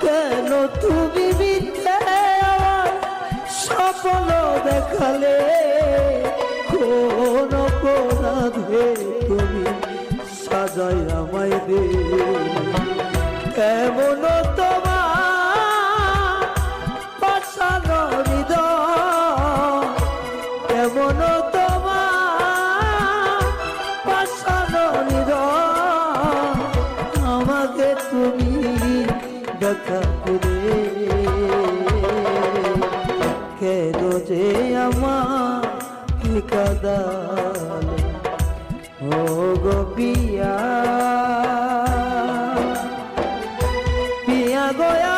কেন তুমি মিথ্যে আমার স্বপ্ন দেখালে, কোন অপরাধে তুমি সাজাই আমায় দে। কেমন তোমার পাশানো হৃদয়, কেমন তোমার পাশানো হৃদয়, আমাকে তুমি দেখা করে কেন যে আমাকে কাঁদালে ও গো পিয়া, পিয়া গয়া